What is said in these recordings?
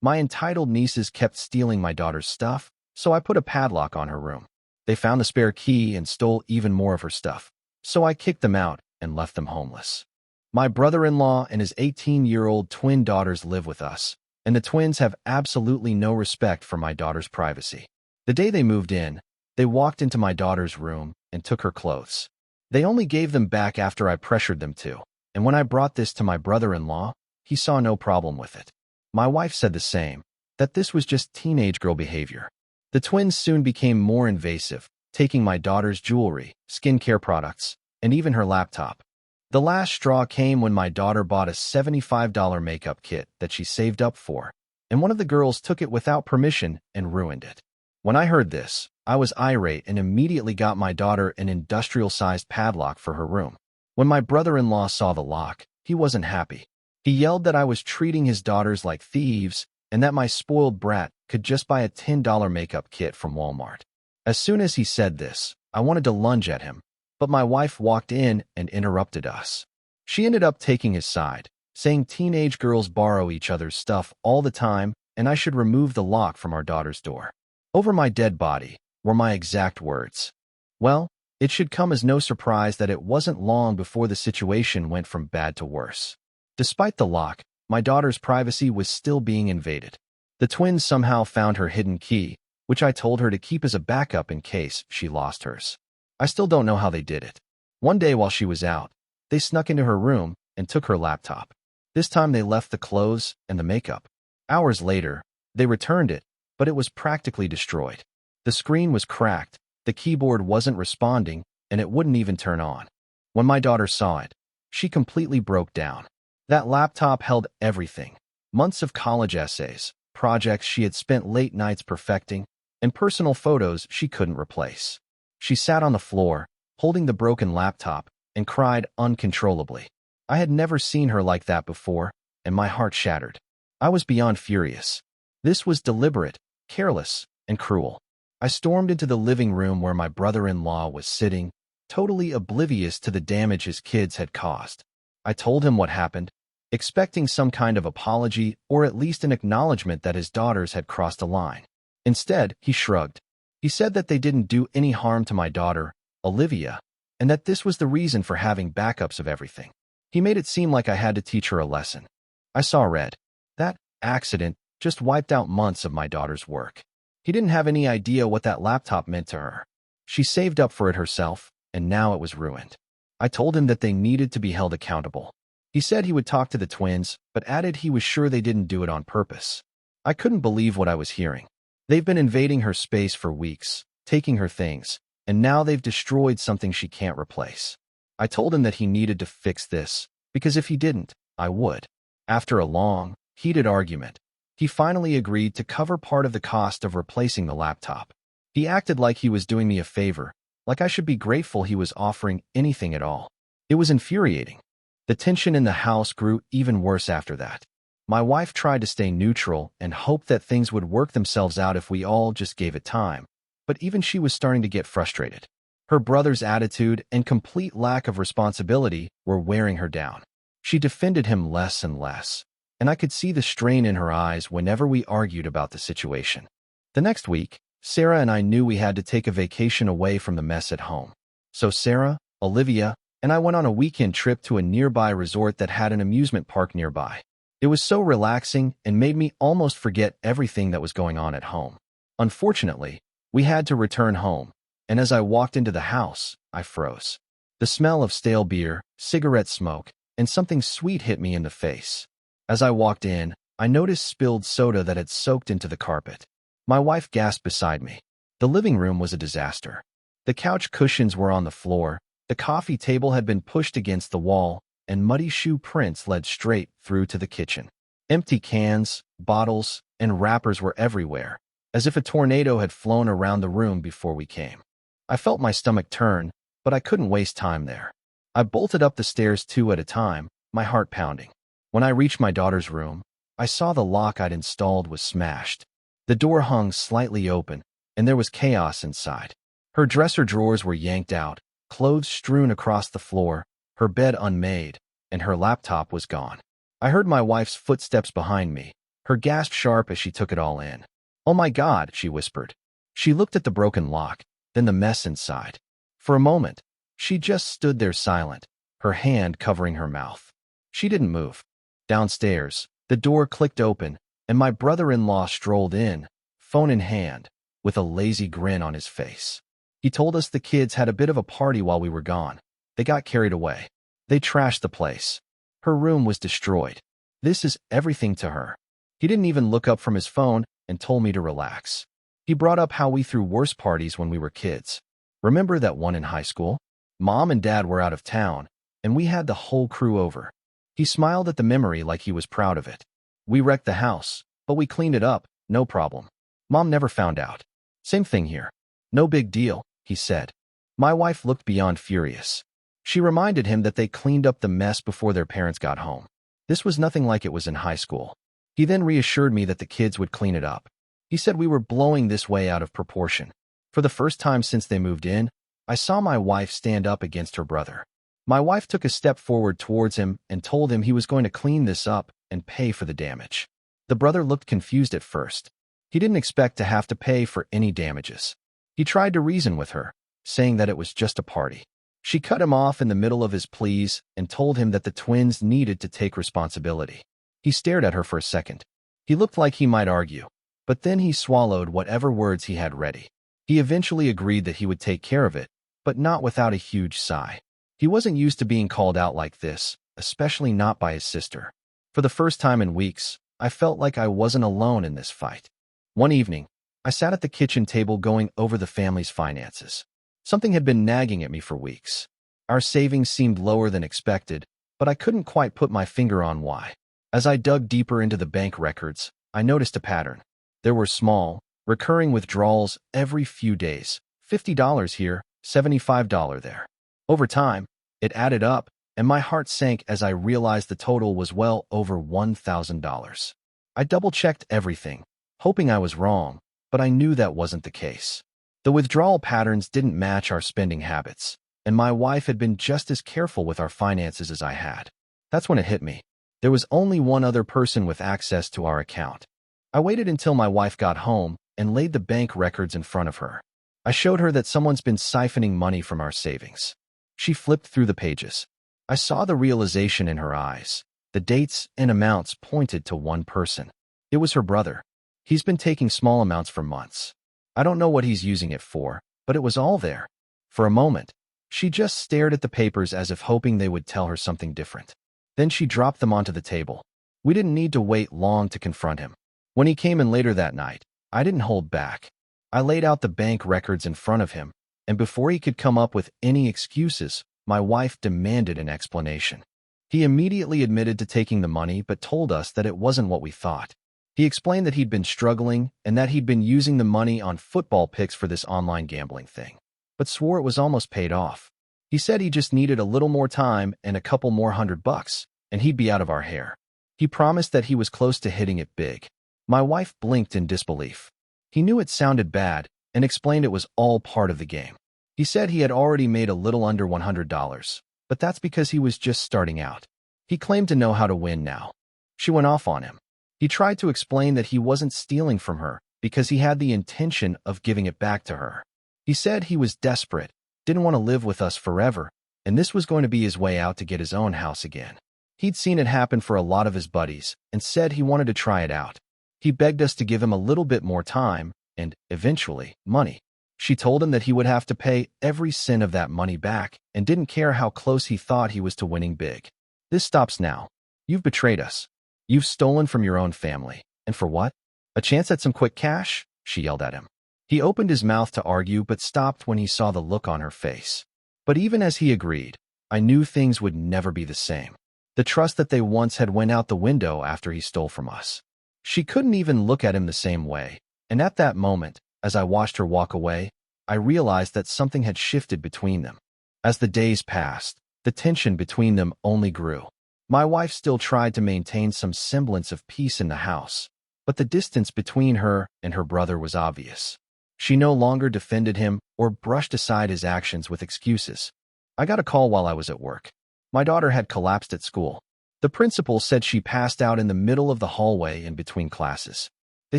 My entitled nieces kept stealing my daughter's stuff, so I put a padlock on her room. They found the spare key and stole even more of her stuff, so I kicked them out and left them homeless. My brother-in-law and his 18-year-old twin daughters live with us, and the twins have absolutely no respect for my daughter's privacy. The day they moved in, they walked into my daughter's room and took her clothes. They only gave them back after I pressured them to, and when I brought this to my brother-in-law, he saw no problem with it. My wife said the same, that this was just teenage girl behavior. The twins soon became more invasive, taking my daughter's jewelry, skincare products, and even her laptop. The last straw came when my daughter bought a $75 makeup kit that she saved up for, and one of the girls took it without permission and ruined it. When I heard this, I was irate and immediately got my daughter an industrial-sized padlock for her room. When my brother-in-law saw the lock, he wasn't happy. He yelled that I was treating his daughters like thieves and that my spoiled brat could just buy a $10 makeup kit from Walmart. As soon as he said this, I wanted to lunge at him, but my wife walked in and interrupted us. She ended up taking his side, saying teenage girls borrow each other's stuff all the time and I should remove the lock from our daughter's door. "Over my dead body," were my exact words. Well, it should come as no surprise that it wasn't long before the situation went from bad to worse. Despite the lock, my daughter's privacy was still being invaded. The twins somehow found her hidden key, which I told her to keep as a backup in case she lost hers. I still don't know how they did it. One day while she was out, they snuck into her room and took her laptop. This time they left the clothes and the makeup. Hours later, they returned it, but it was practically destroyed. The screen was cracked, the keyboard wasn't responding, and it wouldn't even turn on. When my daughter saw it, she completely broke down. That laptop held everything: months of college essays, projects she had spent late nights perfecting, and personal photos she couldn't replace. She sat on the floor, holding the broken laptop, and cried uncontrollably. I had never seen her like that before, and my heart shattered. I was beyond furious. This was deliberate, careless, and cruel. I stormed into the living room where my brother-in-law was sitting, totally oblivious to the damage his kids had caused. I told him what happened, expecting some kind of apology or at least an acknowledgement that his daughters had crossed a line. Instead, he shrugged. He said that they didn't do any harm to my daughter, Olivia, and that this was the reason for having backups of everything. He made it seem like I had to teach her a lesson. I saw red. That accident just wiped out months of my daughter's work. He didn't have any idea what that laptop meant to her. She saved up for it herself, and now it was ruined. I told him that they needed to be held accountable. He said he would talk to the twins, but added he was sure they didn't do it on purpose. I couldn't believe what I was hearing. They've been invading her space for weeks, taking her things, and now they've destroyed something she can't replace. I told him that he needed to fix this, because if he didn't, I would. After a long, heated argument, he finally agreed to cover part of the cost of replacing the laptop. He acted like he was doing me a favor, like I should be grateful he was offering anything at all. It was infuriating. The tension in the house grew even worse after that. My wife tried to stay neutral and hoped that things would work themselves out if we all just gave it time, but even she was starting to get frustrated. Her brother's attitude and complete lack of responsibility were wearing her down. She defended him less and less, and I could see the strain in her eyes whenever we argued about the situation. The next week, Sarah and I knew we had to take a vacation away from the mess at home. So Sarah, Olivia, and I went on a weekend trip to a nearby resort that had an amusement park nearby. It was so relaxing and made me almost forget everything that was going on at home. Unfortunately, we had to return home, and as I walked into the house, I froze. The smell of stale beer, cigarette smoke, and something sweet hit me in the face. As I walked in, I noticed spilled soda that had soaked into the carpet. My wife gasped beside me. The living room was a disaster. The couch cushions were on the floor, the coffee table had been pushed against the wall, and muddy shoe prints led straight through to the kitchen. Empty cans, bottles, and wrappers were everywhere, as if a tornado had flown around the room before we came. I felt my stomach turn, but I couldn't waste time there. I bolted up the stairs 2 at a time, my heart pounding. When I reached my daughter's room, I saw the lock I'd installed was smashed. The door hung slightly open, and there was chaos inside. Her dresser drawers were yanked out, clothes strewn across the floor, her bed unmade, and her laptop was gone. I heard my wife's footsteps behind me, her gasp sharp as she took it all in. "Oh my God," she whispered. She looked at the broken lock, then the mess inside. For a moment, she just stood there silent, her hand covering her mouth. She didn't move. Downstairs, the door clicked open, and my brother-in-law strolled in, phone in hand, with a lazy grin on his face. He told us the kids had a bit of a party while we were gone. They got carried away. They trashed the place. Her room was destroyed. This is everything to her. He didn't even look up from his phone and told me to relax. He brought up how we threw worse parties when we were kids. Remember that one in high school? Mom and Dad were out of town, and we had the whole crew over. He smiled at the memory like he was proud of it. We wrecked the house, but we cleaned it up, no problem. Mom never found out. Same thing here. No big deal, he said. My wife looked beyond furious. She reminded him that they cleaned up the mess before their parents got home. This was nothing like it was in high school. He then reassured me that the kids would clean it up. He said we were blowing this way out of proportion. For the first time since they moved in, I saw my wife stand up against her brother. My wife took a step forward towards him and told him he was going to clean this up and pay for the damage. The brother looked confused at first. He didn't expect to have to pay for any damages. He tried to reason with her, saying that it was just a party. She cut him off in the middle of his pleas and told him that the twins needed to take responsibility. He stared at her for a second. He looked like he might argue, but then he swallowed whatever words he had ready. He eventually agreed that he would take care of it, but not without a huge sigh. He wasn't used to being called out like this, especially not by his sister. For the first time in weeks, I felt like I wasn't alone in this fight. One evening, I sat at the kitchen table going over the family's finances. Something had been nagging at me for weeks. Our savings seemed lower than expected, but I couldn't quite put my finger on why. As I dug deeper into the bank records, I noticed a pattern. There were small, recurring withdrawals every few days. $50 here, $75 there. Over time, it added up, and my heart sank as I realized the total was well over $1,000. I double-checked everything, hoping I was wrong, but I knew that wasn't the case. The withdrawal patterns didn't match our spending habits, and my wife had been just as careful with our finances as I had. That's when it hit me. There was only one other person with access to our account. I waited until my wife got home and laid the bank records in front of her. I showed her that someone's been siphoning money from our savings. She flipped through the pages. I saw the realization in her eyes. The dates and amounts pointed to one person. It was her brother. He's been taking small amounts for months. I don't know what he's using it for, but it was all there. For a moment, she just stared at the papers as if hoping they would tell her something different. Then she dropped them onto the table. We didn't need to wait long to confront him. When he came in later that night, I didn't hold back. I laid out the bank records in front of him, and before he could come up with any excuses, my wife demanded an explanation. He immediately admitted to taking the money but told us that it wasn't what we thought. He explained that he'd been struggling and that he'd been using the money on football picks for this online gambling thing, but swore it was almost paid off. He said he just needed a little more time and a couple more $100, and he'd be out of our hair. He promised that he was close to hitting it big. My wife blinked in disbelief. He knew it sounded bad and explained it was all part of the game. He said he had already made a little under $100, but that's because he was just starting out. He claimed to know how to win now. She went off on him. He tried to explain that he wasn't stealing from her because he had the intention of giving it back to her. He said he was desperate, didn't want to live with us forever, and this was going to be his way out to get his own house again. He'd seen it happen for a lot of his buddies and said he wanted to try it out. He begged us to give him a little bit more time and, eventually, money. She told him that he would have to pay every cent of that money back and didn't care how close he thought he was to winning big. This stops now. You've betrayed us. You've stolen from your own family. And for what? A chance at some quick cash? She yelled at him. He opened his mouth to argue but stopped when he saw the look on her face. But even as he agreed, I knew things would never be the same. The trust that they once had went out the window after he stole from us. She couldn't even look at him the same way, and at that moment, as I watched her walk away, I realized that something had shifted between them. As the days passed, the tension between them only grew. My wife still tried to maintain some semblance of peace in the house, but the distance between her and her brother was obvious. She no longer defended him or brushed aside his actions with excuses. I got a call while I was at work. My daughter had collapsed at school. The principal said she passed out in the middle of the hallway in between classes. They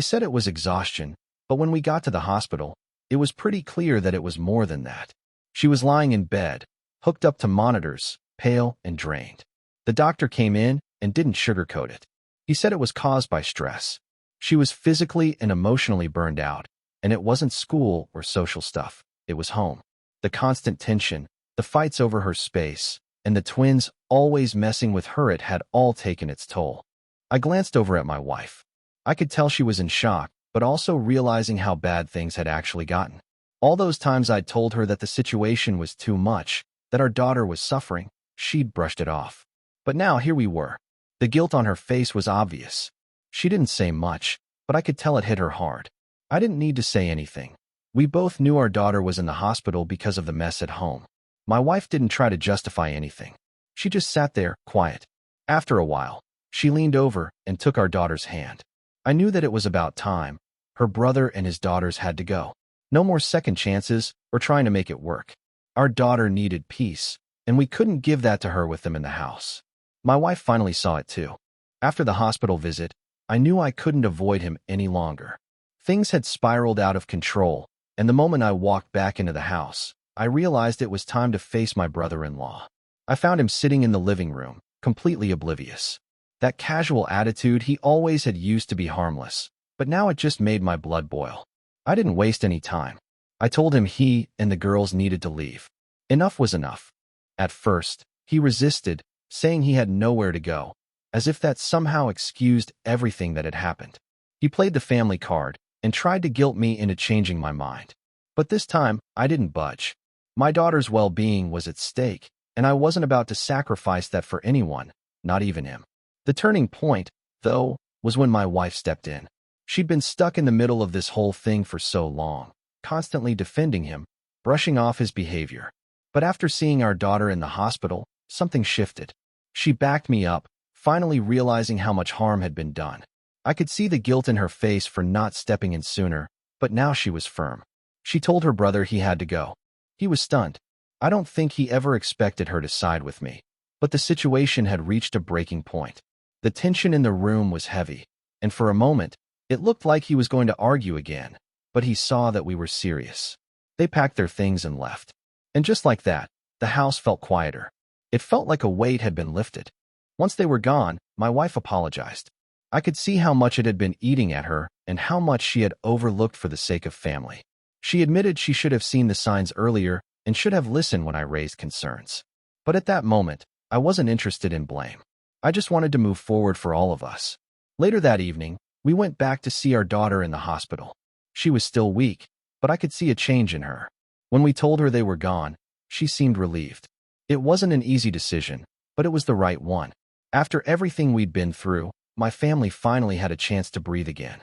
said it was exhaustion, but when we got to the hospital, it was pretty clear that it was more than that. She was lying in bed, hooked up to monitors, pale and drained. The doctor came in and didn't sugarcoat it. He said it was caused by stress. She was physically and emotionally burned out, and it wasn't school or social stuff. It was home. The constant tension, the fights over her space, and the twins always messing with her, it had all taken its toll. I glanced over at my wife. I could tell she was in shock, but also realizing how bad things had actually gotten. All those times I'd told her that the situation was too much, that our daughter was suffering, she'd brushed it off. But now here we were. The guilt on her face was obvious. She didn't say much, but I could tell it hit her hard. I didn't need to say anything. We both knew our daughter was in the hospital because of the mess at home. My wife didn't try to justify anything. She just sat there, quiet. After a while, she leaned over and took our daughter's hand. I knew that it was about time. Her brother and his daughters had to go. No more second chances or trying to make it work. Our daughter needed peace, and we couldn't give that to her with them in the house. My wife finally saw it too. After the hospital visit, I knew I couldn't avoid him any longer. Things had spiraled out of control, and the moment I walked back into the house, I realized it was time to face my brother-in-law. I found him sitting in the living room, completely oblivious. That casual attitude he always had used to be harmless, but now it just made my blood boil. I didn't waste any time. I told him he and the girls needed to leave. Enough was enough. At first, he resisted, saying he had nowhere to go, as if that somehow excused everything that had happened. He played the family card and tried to guilt me into changing my mind. But this time, I didn't budge. My daughter's well-being was at stake, and I wasn't about to sacrifice that for anyone, not even him. The turning point, though, was when my wife stepped in. She'd been stuck in the middle of this whole thing for so long, constantly defending him, brushing off his behavior. But after seeing our daughter in the hospital, something shifted. She backed me up, finally realizing how much harm had been done. I could see the guilt in her face for not stepping in sooner, but now she was firm. She told her brother he had to go. He was stunned. I don't think he ever expected her to side with me. But the situation had reached a breaking point. The tension in the room was heavy, and for a moment, it looked like he was going to argue again, but he saw that we were serious. They packed their things and left. And just like that, the house felt quieter. It felt like a weight had been lifted. Once they were gone, my wife apologized. I could see how much it had been eating at her and how much she had overlooked for the sake of family. She admitted she should have seen the signs earlier and should have listened when I raised concerns. But at that moment, I wasn't interested in blame. I just wanted to move forward for all of us. Later that evening, we went back to see our daughter in the hospital. She was still weak, but I could see a change in her. When we told her they were gone, she seemed relieved. It wasn't an easy decision, but it was the right one. After everything we'd been through, my family finally had a chance to breathe again.